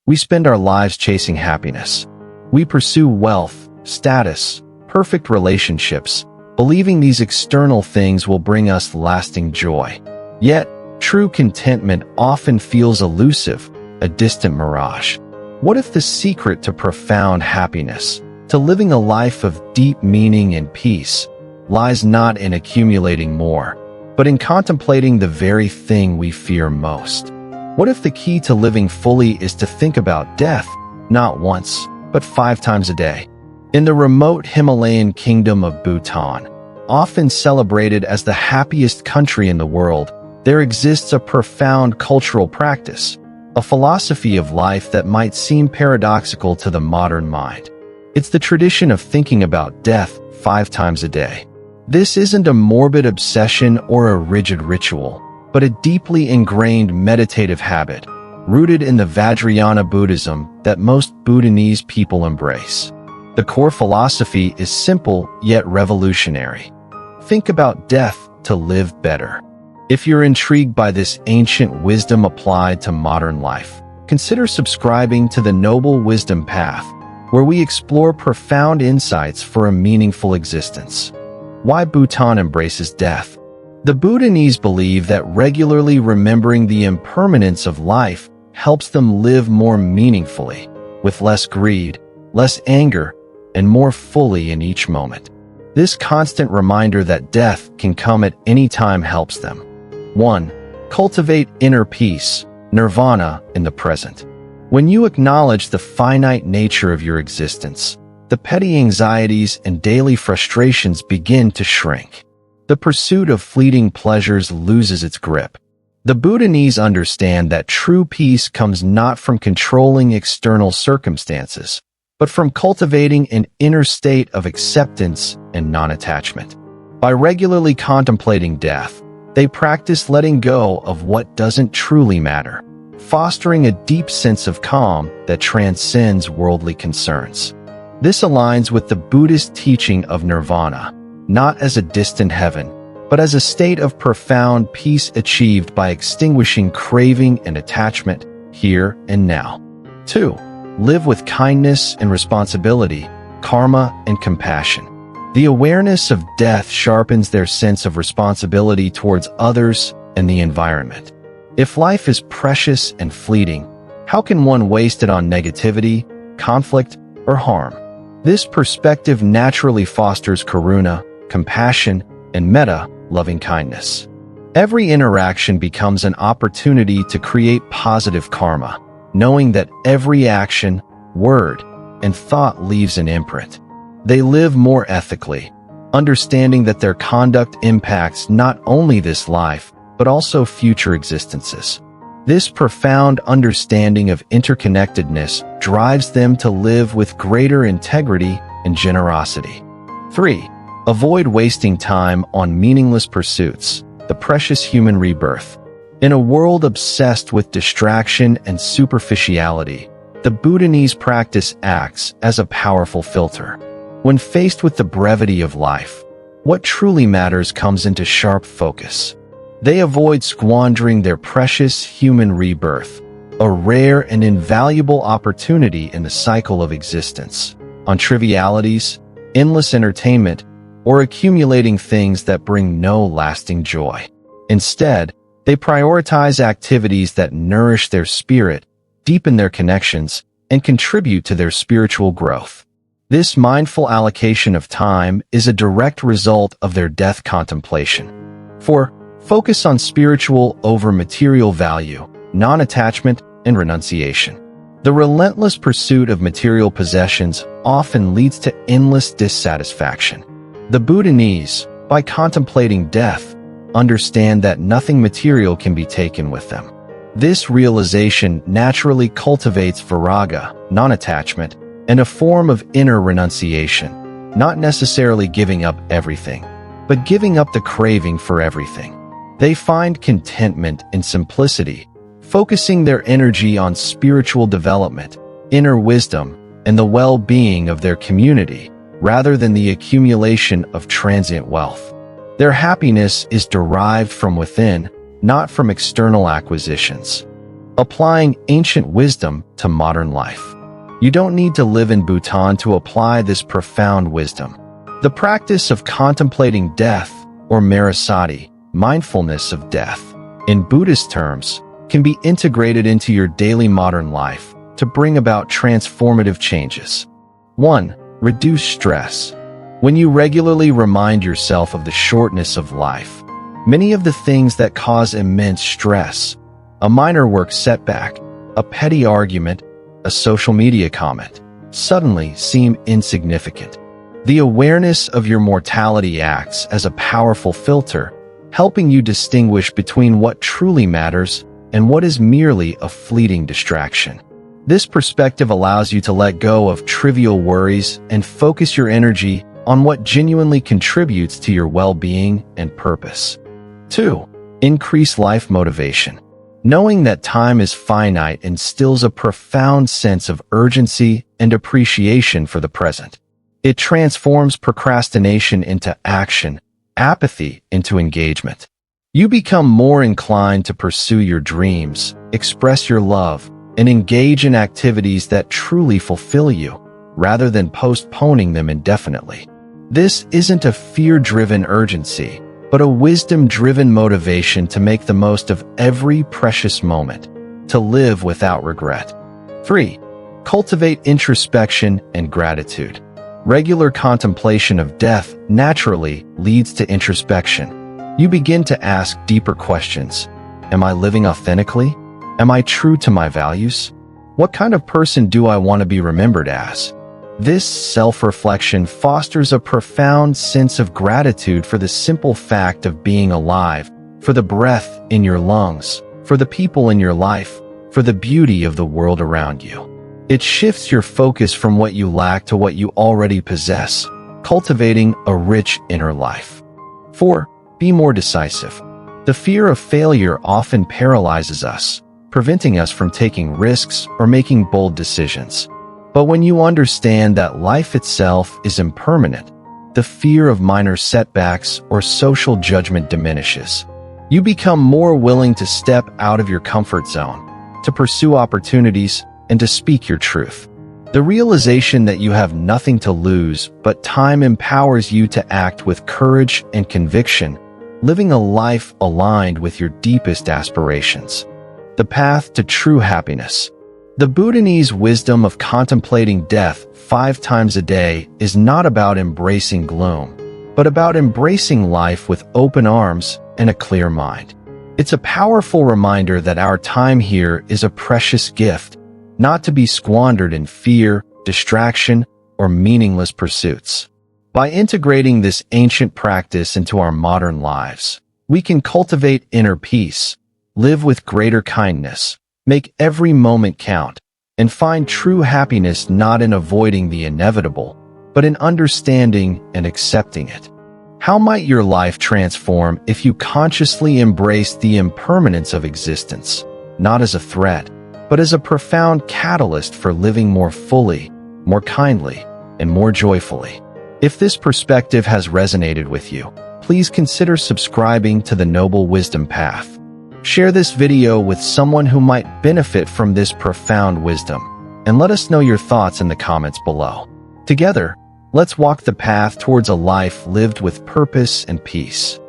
We spend our lives chasing happiness. We pursue wealth, status, perfect relationships, believing these external things will bring us lasting joy. Yet, true contentment often feels elusive, a distant mirage. What if the secret to profound happiness, to living a life of deep meaning and peace, lies not in accumulating more, but in contemplating the very thing we fear most? What if the key to living fully is to think about death, not once, but 5 times a day? In the remote Himalayan kingdom of Bhutan, often celebrated as the happiest country in the world, there exists a profound cultural practice, a philosophy of life that might seem paradoxical to the modern mind. It's the tradition of thinking about death 5 times a day. This isn't a morbid obsession or a rigid ritual, but a deeply ingrained meditative habit, rooted in the Vajrayana Buddhism that most Bhutanese people embrace. The core philosophy is simple yet revolutionary. Think about death to live better. If you're intrigued by this ancient wisdom applied to modern life, consider subscribing to the Noble Wisdom Path, where we explore profound insights for a meaningful existence. Why Bhutan embraces death? The Bhutanese believe that regularly remembering the impermanence of life helps them live more meaningfully, with less greed, less anger, and more fully in each moment. This constant reminder that death can come at any time helps them. 1. Cultivate inner peace, nirvana, in the present. When you acknowledge the finite nature of your existence, the petty anxieties and daily frustrations begin to shrink. The pursuit of fleeting pleasures loses its grip. The Bhutanese understand that true peace comes not from controlling external circumstances, but from cultivating an inner state of acceptance and non-attachment. By regularly contemplating death, they practice letting go of what doesn't truly matter, fostering a deep sense of calm that transcends worldly concerns. This aligns with the Buddhist teaching of nirvana, not as a distant heaven, but as a state of profound peace achieved by extinguishing craving and attachment here and now. 2. Live with kindness and responsibility, karma and compassion. The awareness of death sharpens their sense of responsibility towards others and the environment. If life is precious and fleeting, how can one waste it on negativity, conflict, or harm? This perspective naturally fosters karuna, compassion, and metta, loving kindness. Every interaction becomes an opportunity to create positive karma, knowing that every action, word, and thought leaves an imprint. They live more ethically, understanding that their conduct impacts not only this life, but also future existences. This profound understanding of interconnectedness drives them to live with greater integrity and generosity. 3. Avoid wasting time on meaningless pursuits, the precious human rebirth. In a world obsessed with distraction and superficiality, the Bhutanese practice acts as a powerful filter. When faced with the brevity of life, what truly matters comes into sharp focus. They avoid squandering their precious human rebirth, a rare and invaluable opportunity in the cycle of existence, on trivialities, endless entertainment, or accumulating things that bring no lasting joy. Instead, they prioritize activities that nourish their spirit, deepen their connections, and contribute to their spiritual growth. This mindful allocation of time is a direct result of their death contemplation. 4. Focus on spiritual over material value, non-attachment, and renunciation. The relentless pursuit of material possessions often leads to endless dissatisfaction. The Bhutanese, by contemplating death, understand that nothing material can be taken with them. This realization naturally cultivates viraga, non-attachment, and a form of inner renunciation, not necessarily giving up everything, but giving up the craving for everything. They find contentment in simplicity, focusing their energy on spiritual development, inner wisdom, and the well-being of their community, rather than the accumulation of transient wealth. Their happiness is derived from within, not from external acquisitions. applying ancient wisdom to modern life. You don't need to live in Bhutan to apply this profound wisdom. The practice of contemplating death, or marasati, mindfulness of death, in Buddhist terms, can be integrated into your daily modern life to bring about transformative changes. 1. Reduce stress. When you regularly remind yourself of the shortness of life, many of the things that cause immense stress, a minor work setback, a petty argument, a social media comment, suddenly seem insignificant. The awareness of your mortality acts as a powerful filter, helping you distinguish between what truly matters and what is merely a fleeting distraction. This perspective allows you to let go of trivial worries and focus your energy on what genuinely contributes to your well-being and purpose. 2. Increase life motivation. Knowing that time is finite instills a profound sense of urgency and appreciation for the present. It transforms procrastination into action, apathy into engagement. You become more inclined to pursue your dreams, express your love, and engage in activities that truly fulfill you, rather than postponing them indefinitely. This isn't a fear-driven urgency, but a wisdom-driven motivation to make the most of every precious moment, to live without regret. 3. Cultivate introspection and gratitude. Regular contemplation of death naturally leads to introspection. You begin to ask deeper questions. Am I living authentically? Am I true to my values? What kind of person do I want to be remembered as? This self-reflection fosters a profound sense of gratitude for the simple fact of being alive, for the breath in your lungs, for the people in your life, for the beauty of the world around you. It shifts your focus from what you lack to what you already possess, cultivating a rich inner life. 4. Be more decisive. The fear of failure often paralyzes us, preventing us from taking risks or making bold decisions. But when you understand that life itself is impermanent, the fear of minor setbacks or social judgment diminishes. You become more willing to step out of your comfort zone, to pursue opportunities, and to speak your truth. The realization that you have nothing to lose but time empowers you to act with courage and conviction, living a life aligned with your deepest aspirations. The path to true happiness. The Bhutanese wisdom of contemplating death 5 times a day is not about embracing gloom, but about embracing life with open arms and a clear mind. It's a powerful reminder that our time here is a precious gift, not to be squandered in fear, distraction, or meaningless pursuits. By integrating this ancient practice into our modern lives, we can cultivate inner peace, live with greater kindness, make every moment count, and find true happiness not in avoiding the inevitable, but in understanding and accepting it. How might your life transform if you consciously embrace the impermanence of existence, not as a threat, but as a profound catalyst for living more fully, more kindly, and more joyfully? If this perspective has resonated with you, please consider subscribing to the Noble Wisdom Path. Share this video with someone who might benefit from this profound wisdom, and let us know your thoughts in the comments below. Together, let's walk the path towards a life lived with purpose and peace.